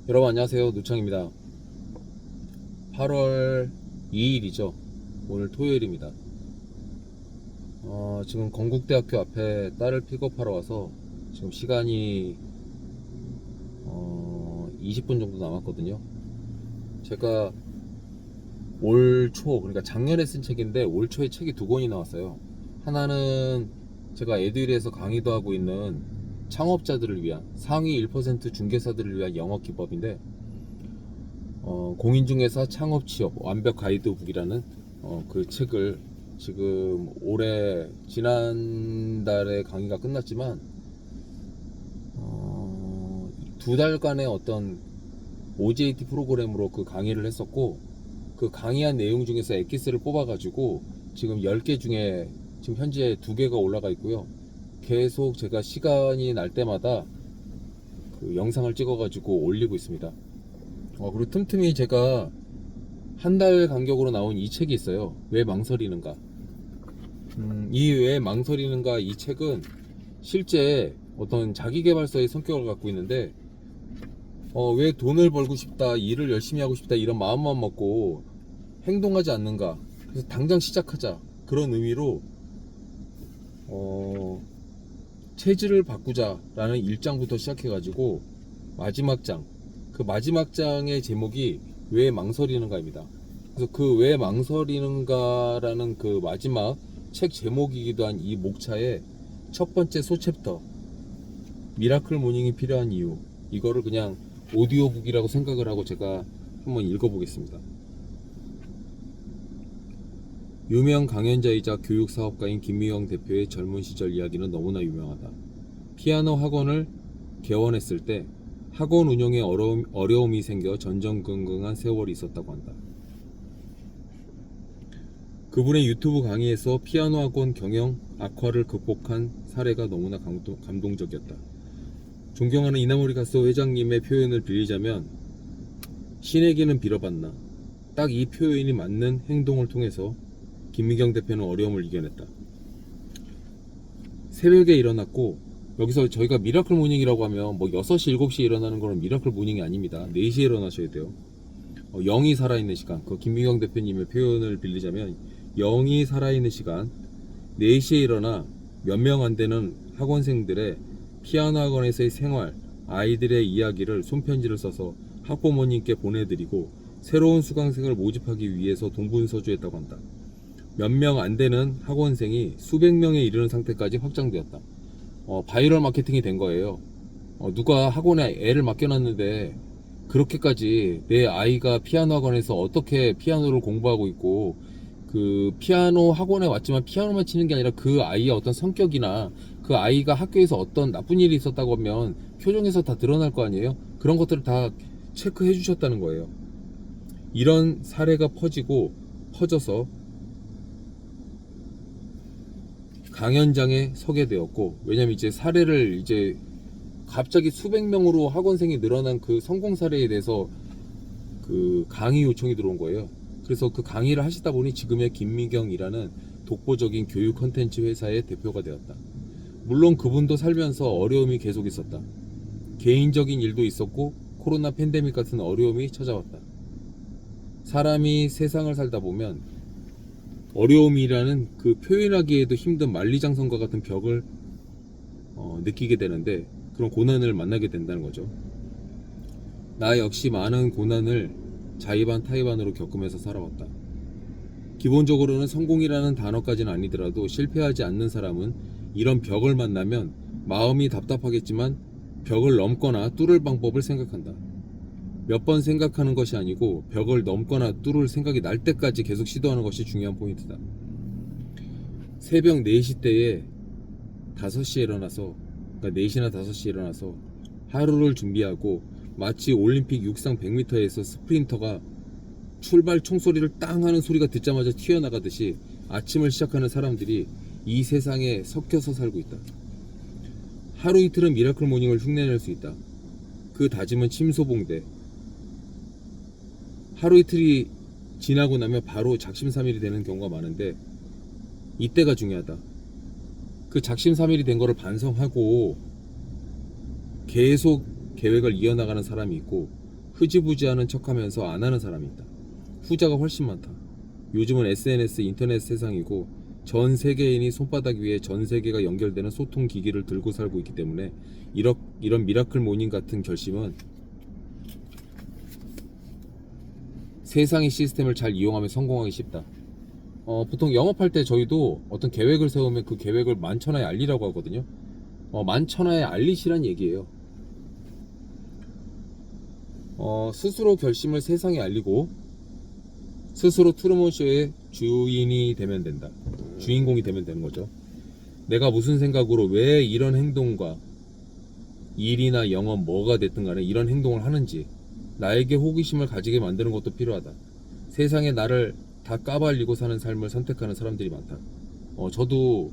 여러분 안녕하세요, 누창입니다. 8월 2일이죠. 오늘 토요일입니다. 지금 건국대학교 앞에 딸을 픽업하러 와서 지금 시간이 20분 정도 남았거든요. 제가 올 초, 그러니까 작년에 쓴 책인데 올 초에 책이 두 권이 나왔어요. 하나는 제가 에듀윌에서 강의도 하고 있는 창업자들을 위한 상위 1% 중개사들을 위한 영업 기법인데, 공인중개사 창업 취업 완벽 가이드북이라는 그 책을 지금 올해 지난달에 강의가 끝났지만 두 달간의 어떤 OJT 프로그램으로 그 강의를 했었고, 그 강의한 내용 중에서 엑기스를 뽑아가지고 지금 10개 중에 지금 현재 2개가 올라가 있고요. 계속 제가 시간이 날 때마다 그 영상을 찍어가지고 올리고 있습니다. 그리고 틈틈이 제가 한 달 간격으로 나온 이 책이 있어요. 왜 망설이는가. 이 왜 망설이는가 이 책은 실제 어떤 자기계발서의 성격을 갖고 있는데, 왜 돈을 벌고 싶다, 일을 열심히 하고 싶다 이런 마음만 먹고 행동하지 않는가. 그래서 당장 시작하자 그런 의미로 체질을 바꾸자라는 1장부터 시작해가지고 마지막 장, 그 마지막 장의 제목이 왜 망설이는가입니다. 그래서 그 왜 망설이는가라는 그 마지막 책 제목이기도 한 이 목차의 첫 번째 소챕터, 미라클 모닝이 필요한 이유, 이거를 그냥 오디오북이라고 생각을 하고 제가 한번 읽어보겠습니다. 유명 강연자이자 교육사업가인 김미영 대표의 젊은 시절 이야기는 너무나 유명하다. 피아노 학원을 개원했을 때 학원 운영에 어려움이 생겨 전전긍긍한 세월이 있었다고 한다. 그분의 유튜브 강의에서 피아노 학원 경영 악화를 극복한 사례가 너무나 감동적이었다. 존경하는 이나모리 가스 회장님의 표현을 빌리자면 신에게는 빌어봤나. 딱 이 표현이 맞는 행동을 통해서 김미경 대표는 어려움을 이겨냈다. 새벽에 일어났고, 여기서 저희가 미라클 모닝이라고 하면 뭐 6시, 7시에 일어나는 거는 미라클 모닝이 아닙니다. 4시에 일어나셔야 돼요. 영이 살아있는 시간, 그 김미경 대표님의 표현을 빌리자면 영이 살아있는 시간, 4시에 일어나 몇 명 안 되는 학원생들의 피아노 학원에서의 생활, 아이들의 이야기를 손편지를 써서 학부모님께 보내드리고 새로운 수강생을 모집하기 위해서 동분서주했다고 한다. 몇 명 안 되는 학원생이 수백 명에 이르는 상태까지 확장되었다. 바이럴 마케팅이 된 거예요. 누가 학원에 애를 맡겨놨는데 그렇게까지 내 아이가 피아노 학원에서 어떻게 피아노를 공부하고 있고, 그 피아노 학원에 왔지만 피아노만 치는 게 아니라 그 아이의 어떤 성격이나 그 아이가 학교에서 어떤 나쁜 일이 있었다고 하면 표정에서 다 드러날 거 아니에요. 그런 것들을 다 체크해 주셨다는 거예요. 이런 사례가 퍼져서 강연장에 서게 되었고, 왜냐면 이제 사례를 이제 갑자기 수백 명으로 학원생이 늘어난 그 성공 사례에 대해서 그 강의 요청이 들어온 거예요. 그래서 그 강의를 하시다 보니 지금의 김미경이라는 독보적인 교육 컨텐츠 회사의 대표가 되었다. 물론 그분도 살면서 어려움이 계속 있었다. 개인적인 일도 있었고 코로나 팬데믹 같은 어려움이 찾아왔다. 사람이 세상을 살다 보면 어려움이라는 그 표현하기에도 힘든 만리장성과 같은 벽을 느끼게 되는데, 그런 고난을 만나게 된다는 거죠. 나 역시 많은 고난을 자의반 타의반으로 겪으면서 살아왔다. 기본적으로는 성공이라는 단어까지는 아니더라도 실패하지 않는 사람은 이런 벽을 만나면 마음이 답답하겠지만 벽을 넘거나 뚫을 방법을 생각한다. 몇 번 생각하는 것이 아니고 벽을 넘거나 뚫을 생각이 날 때까지 계속 시도하는 것이 중요한 포인트다. 새벽 4시 때에 5시에 일어나서, 그러니까 4시나 5시에 일어나서 하루를 준비하고 마치 올림픽 육상 100m에서 스프린터가 출발 총소리를 땅 하는 소리가 듣자마자 튀어나가듯이 아침을 시작하는 사람들이 이 세상에 섞여서 살고 있다. 하루 이틀은 미라클 모닝을 흉내낼 수 있다. 그 다짐은 침소봉대. 하루 이틀이 지나고 나면 바로 작심삼일이 되는 경우가 많은데, 이때가 중요하다. 그 작심삼일이 된 거를 반성하고 계속 계획을 이어나가는 사람이 있고, 흐지부지하는 척하면서 안 하는 사람이 있다. 후자가 훨씬 많다. 요즘은 SNS 인터넷 세상이고 전 세계인이 손바닥 위에 전 세계가 연결되는 소통 기기를 들고 살고 있기 때문에 이런 미라클 모닝 같은 결심은 세상의 시스템을 잘 이용하면 성공하기 쉽다. 보통 영업할 때 저희도 어떤 계획을 세우면 그 계획을 만천하에 알리라고 하거든요. 만천하에 알리시란 얘기예요. 스스로 결심을 세상에 알리고 스스로 트루먼쇼의 주인이 되면 된다. 주인공이 되면 되는 거죠. 내가 무슨 생각으로 왜 이런 행동과 일이나 영업 뭐가 됐든 간에 이런 행동을 하는지 나에게 호기심을 가지게 만드는 것도 필요하다. 세상에 나를 다 까발리고 사는 삶을 선택하는 사람들이 많다. 저도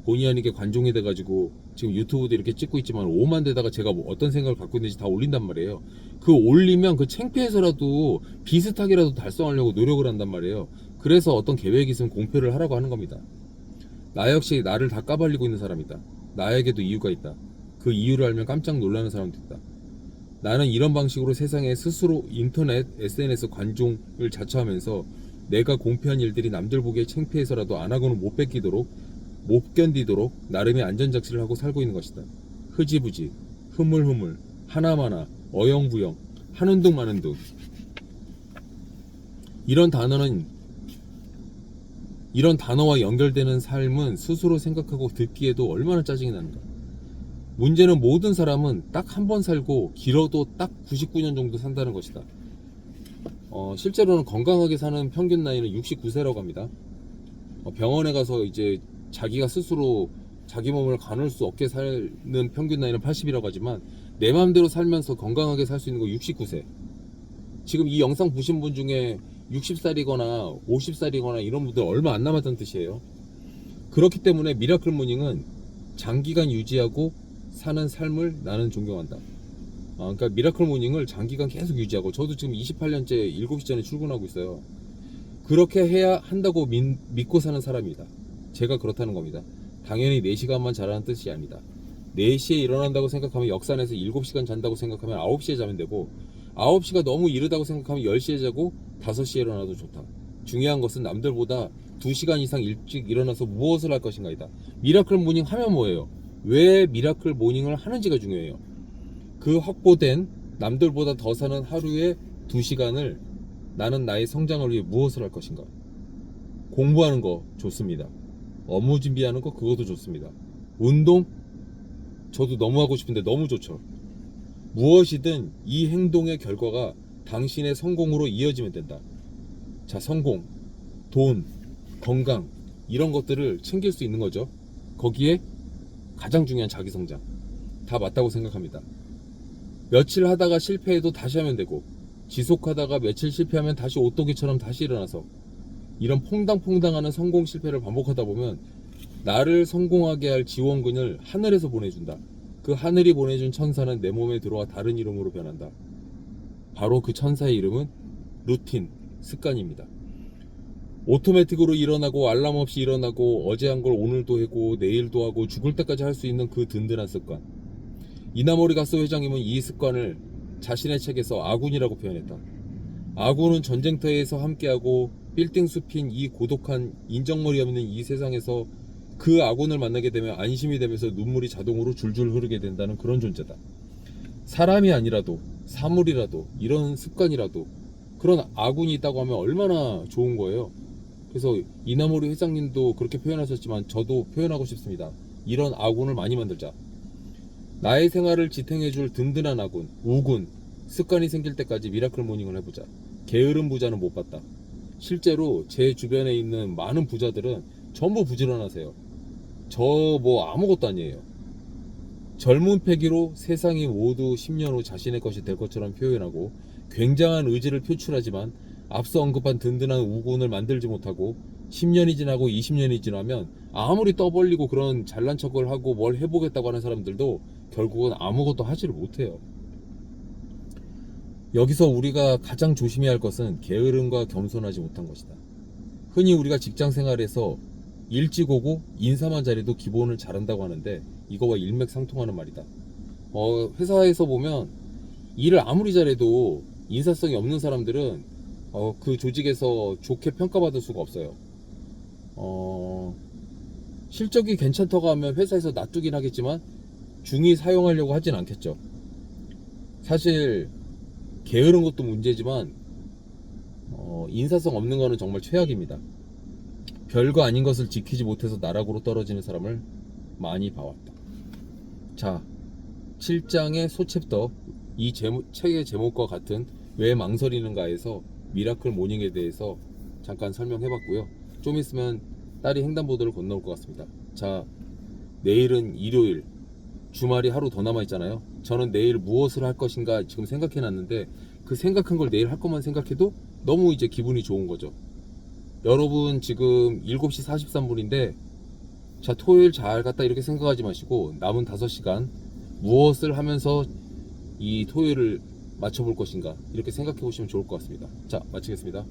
본의 아니게 관종이 돼가지고 지금 유튜브도 이렇게 찍고 있지만 5만 대다가 제가 뭐 어떤 생각을 갖고 있는지 다 올린단 말이에요. 그 올리면 그 창피해서라도 비슷하게라도 달성하려고 노력을 한단 말이에요. 그래서 어떤 계획이 있으면 공표를 하라고 하는 겁니다. 나 역시 나를 다 까발리고 있는 사람이다. 나에게도 이유가 있다. 그 이유를 알면 깜짝 놀라는 사람도 있다. 나는 이런 방식으로 세상에 스스로 인터넷, SNS 관종을 자처하면서 내가 공표한 일들이 남들 보기에 창피해서라도 안 하고는 못 견디도록 나름의 안전장치를 하고 살고 있는 것이다. 흐지부지, 흐물흐물, 하나마나, 어영부영, 하는 둥 마는 둥. 이런 단어와 연결되는 삶은 스스로 생각하고 듣기에도 얼마나 짜증이 나는가. 문제는 모든 사람은 딱 한 번 살고 길어도 딱 99년 정도 산다는 것이다. 실제로는 건강하게 사는 평균 나이는 69세라고 합니다. 병원에 가서 이제 자기가 스스로 자기 몸을 가눌 수 없게 사는 평균 나이는 80이라고 하지만 내 마음대로 살면서 건강하게 살 수 있는 거 69세. 지금 이 영상 보신 분 중에 60살이거나 50살이거나 이런 분들 얼마 안 남았다는 뜻이에요. 그렇기 때문에 미라클 모닝은 장기간 유지하고 사는 삶을 나는 존경한다. 그러니까 미라클 모닝을 장기간 계속 유지하고, 저도 지금 28년째 7시 전에 출근하고 있어요. 그렇게 해야 한다고 믿고 사는 사람이다. 제가 그렇다는 겁니다. 당연히 4시간만 자라는 뜻이 아니다. 4시에 일어난다고 생각하면 역산해서 7시간 잔다고 생각하면 9시에 자면 되고, 9시가 너무 이르다고 생각하면 10시에 자고 5시에 일어나도 좋다. 중요한 것은 남들보다 2시간 이상 일찍 일어나서 무엇을 할 것인가이다. 미라클 모닝 하면 뭐예요? 왜 미라클 모닝을 하는지가 중요해요. 그 확보된 남들보다 더 사는 하루의 2시간을 나는 나의 성장을 위해 무엇을 할 것인가. 공부하는 거 좋습니다. 업무 준비하는 거 그것도 좋습니다. 운동? 저도 너무 하고 싶은데 너무 좋죠. 무엇이든 이 행동의 결과가 당신의 성공으로 이어지면 된다. 자, 성공, 돈, 건강 이런 것들을 챙길 수 있는 거죠. 거기에 가장 중요한 자기 성장 다 맞다고 생각합니다. 며칠 하다가 실패해도 다시 하면 되고, 지속하다가 며칠 실패하면 다시 오또기처럼 다시 일어나서, 이런 퐁당퐁당하는 성공 실패를 반복하다 보면 나를 성공하게 할 지원군을 하늘에서 보내준다. 그 하늘이 보내준 천사는 내 몸에 들어와 다른 이름으로 변한다. 바로 그 천사의 이름은 루틴, 습관입니다. 오토매틱으로 일어나고 알람 없이 일어나고 어제 한 걸 오늘도 하고 내일도 하고 죽을 때까지 할 수 있는 그 든든한 습관. 이나모리 가스 회장님은 이 습관을 자신의 책에서 아군이라고 표현했다. 아군은 전쟁터에서 함께하고 빌딩 숲인 이 고독한 인정머리 없는 이 세상에서 그 아군을 만나게 되면 안심이 되면서 눈물이 자동으로 줄줄 흐르게 된다는 그런 존재다. 사람이 아니라도 사물이라도 이런 습관이라도 그런 아군이 있다고 하면 얼마나 좋은 거예요. 그래서 이나모리 회장님도 그렇게 표현하셨지만 저도 표현하고 싶습니다. 이런 아군을 많이 만들자. 나의 생활을 지탱해줄 든든한 아군, 우군, 습관이 생길 때까지 미라클 모닝을 해보자. 게으른 부자는 못 봤다. 실제로 제 주변에 있는 많은 부자들은 전부 부지런하세요. 저 뭐 아무것도 아니에요. 젊은 패기로 세상이 모두 10년 후 자신의 것이 될 것처럼 표현하고 굉장한 의지를 표출하지만 앞서 언급한 든든한 우군을 만들지 못하고 10년이 지나고 20년이 지나면 아무리 떠벌리고 그런 잘난 척을 하고 뭘 해보겠다고 하는 사람들도 결국은 아무것도 하지를 못해요. 여기서 우리가 가장 조심해야 할 것은 게으름과 겸손하지 못한 것이다. 흔히 우리가 직장 생활에서 일찍 오고 인사만 잘해도 기본을 잘한다고 하는데 이거와 일맥상통하는 말이다. 회사에서 보면 일을 아무리 잘해도 인사성이 없는 사람들은 그 조직에서 좋게 평가받을 수가 없어요. 실적이 괜찮다고 하면 회사에서 놔두긴 하겠지만 중히 사용하려고 하진 않겠죠. 사실 게으른 것도 문제지만 인사성 없는 거는 정말 최악입니다. 별거 아닌 것을 지키지 못해서 나락으로 떨어지는 사람을 많이 봐왔다. 자, 7장의 소챕터, 이 책의 제목과 같은 왜 망설이는가에서 미라클 모닝에 대해서 잠깐 설명해봤고요. 좀 있으면 딸이 횡단보도를 건너올 것 같습니다. 자, 내일은 일요일, 주말이 하루 더 남아있잖아요. 저는 내일 무엇을 할 것인가 지금 생각해놨는데 그 생각한 걸 내일 할 것만 생각해도 너무 이제 기분이 좋은 거죠. 여러분 지금 7시 43분인데 자, 토요일 잘 갔다 이렇게 생각하지 마시고 남은 5시간 무엇을 하면서 이 토요일을 맞춰볼 것인가 이렇게 생각해 보시면 좋을 것 같습니다. 자, 마치겠습니다.